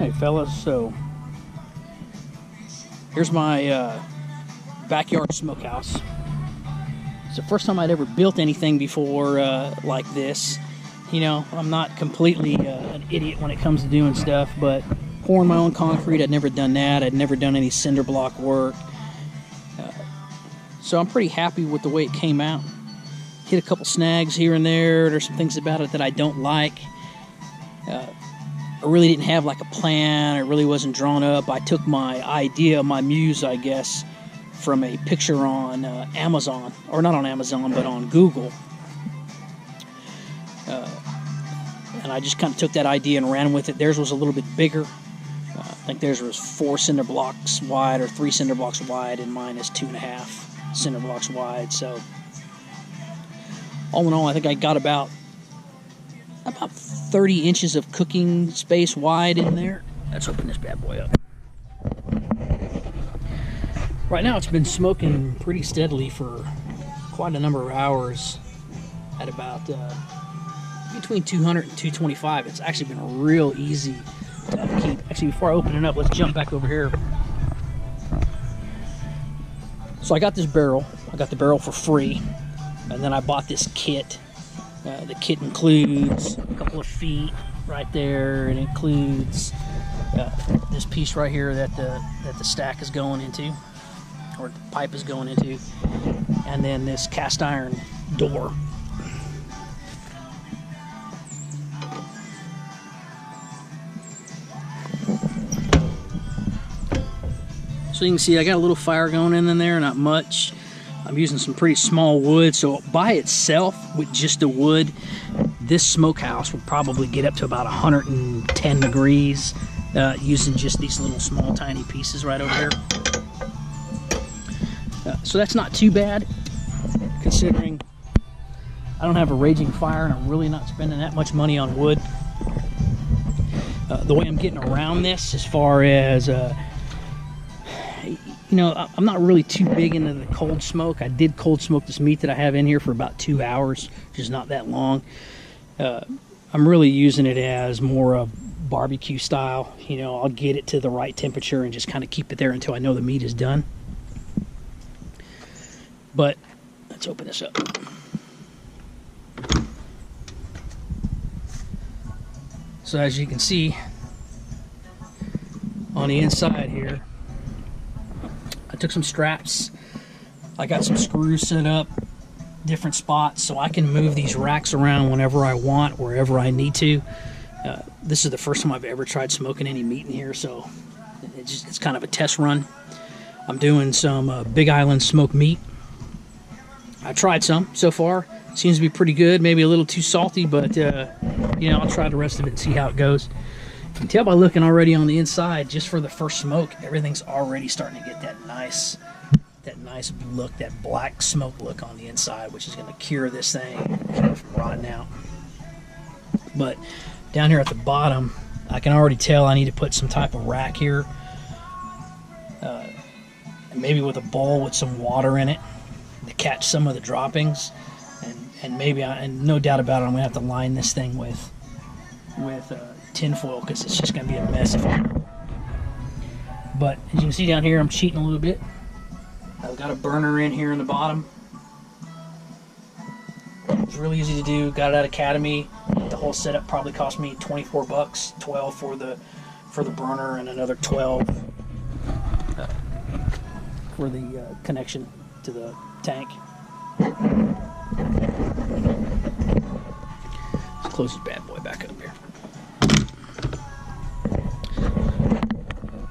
Hey fellas, so here's my backyard smokehouse. It's the first time I'd ever built anything before like this. You know, I'm not completely an idiot when it comes to doing stuff, but pouring my own concrete, I'd never done that. I'd never done any cinder block work. So I'm pretty happy with the way it came out. Hit a couple snags here and there. There's some things about it that I don't like. I really didn't have like a plan. It really wasn't drawn up. I took my idea, my muse, I guess, from a picture on Amazon, or not on Amazon, but on Google. And I just kind of took that idea and ran with it. Theirs was a little bit bigger. I think theirs was 4 cinder blocks wide or 3 cinder blocks wide, and mine is 2.5 cinder blocks wide. So all in all, I think I got about 30 inches of cooking space wide in there. Let's open this bad boy up. Right now it's been smoking pretty steadily for quite a number of hours at about between 200 and 225. It's actually been real easy to upkeep. Actually, before I open it up, let's jump back over here. So I got this barrel. I got the barrel for free, and then I bought this kit. The kit includes a couple of feet right there. It includes this piece right here that the stack is going into, or the pipe is going into, and then this cast iron door. So you can see I got a little fire going in there, not much. I'm using some pretty small wood, so by itself, with just the wood, this smokehouse would probably get up to about 110 degrees using just these little small tiny pieces right over here. So that's not too bad, considering I don't have a raging fire and I'm really not spending that much money on wood. The way I'm getting around this, as far as you know, I'm not really too big into the cold smoke. I did cold smoke this meat that I have in here for about 2 hours, which is not that long. I'm really using it as more of barbecue style. You know, I'll get it to the right temperature and just kind of keep it there until I know the meat is done. But let's open this up. So as you can see, on the inside here, I took some straps. I got some screws set up, different spots, so I can move these racks around whenever I want, wherever I need to. This is the first time I've ever tried smoking any meat in here, so it's kind of a test run. I'm doing some Big Island smoked meat. I tried some so far. Seems to be pretty good. Maybe a little too salty, but you know, I'll try the rest of it and see how it goes. You can tell by looking already on the inside, just for the first smoke, everything's already starting to get that nice look, that black smoke look on the inside, which is going to cure this thing, keep it from rotting out. But down here at the bottom, I can already tell I need to put some type of rack here, maybe with a bowl with some water in it to catch some of the droppings, and maybe, and no doubt about it, I'm going to have to line this thing with tin foil, because it's just going to be a mess if I don't. But as you can see down here, I'm cheating a little bit. I've got a burner in here in the bottom. It's really easy to do. Got it at Academy. The whole setup probably cost me 24 bucks, 12 for the burner, and another 12 for the connection to the tank. Let's close this bad boy back up here.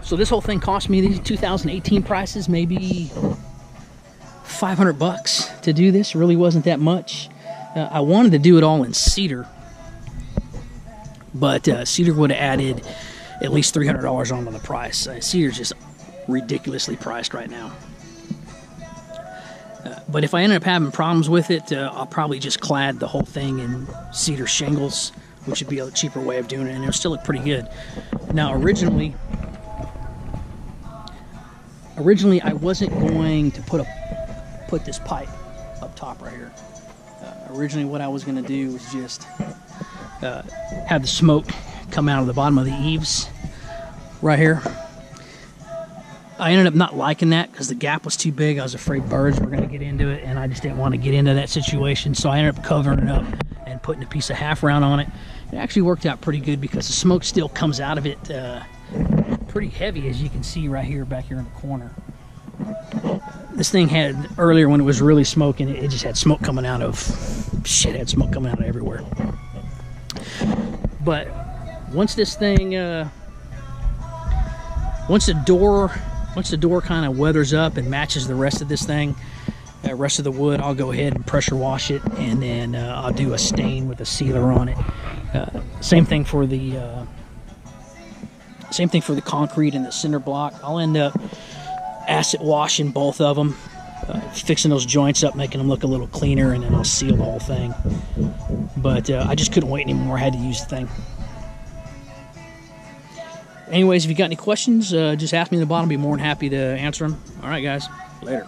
So this whole thing cost me, these 2018 prices, maybe 500 bucks to do this. It really wasn't that much. I wanted to do it all in cedar, but cedar would have added at least $300 on the price. Cedar's just ridiculously priced right now. But if I end up having problems with it, I'll probably just clad the whole thing in cedar shingles, which would be a cheaper way of doing it, and it'll still look pretty good. Now, originally I wasn't going to put this pipe up top right here. Originally what I was going to do was just have the smoke come out of the bottom of the eaves. right here. I ended up not liking that because the gap was too big. I was afraid birds were going to get into it, and I just didn't want to get into that situation. So I ended up covering it up and putting a piece of half round on it. It actually worked out pretty good because the smoke still comes out of it pretty heavy, as you can see right here, back here in the corner. This thing had, earlier when it was really smoking, it just had smoke coming out of, shit, it had smoke coming out of everywhere. But once this thing, once the door kind of weathers up and matches the rest of this thing, rest of the wood, I'll go ahead and pressure wash it, and then I'll do a stain with a sealer on it. Same thing for the concrete and the cinder block. I'll end up acid washing both of them, fixing those joints up, making them look a little cleaner, and then I'll seal the whole thing. But I just couldn't wait anymore. I had to use the thing. Anyways, if you got any questions, just ask me in the bottom. I'll be more than happy to answer them. All right, guys. Later.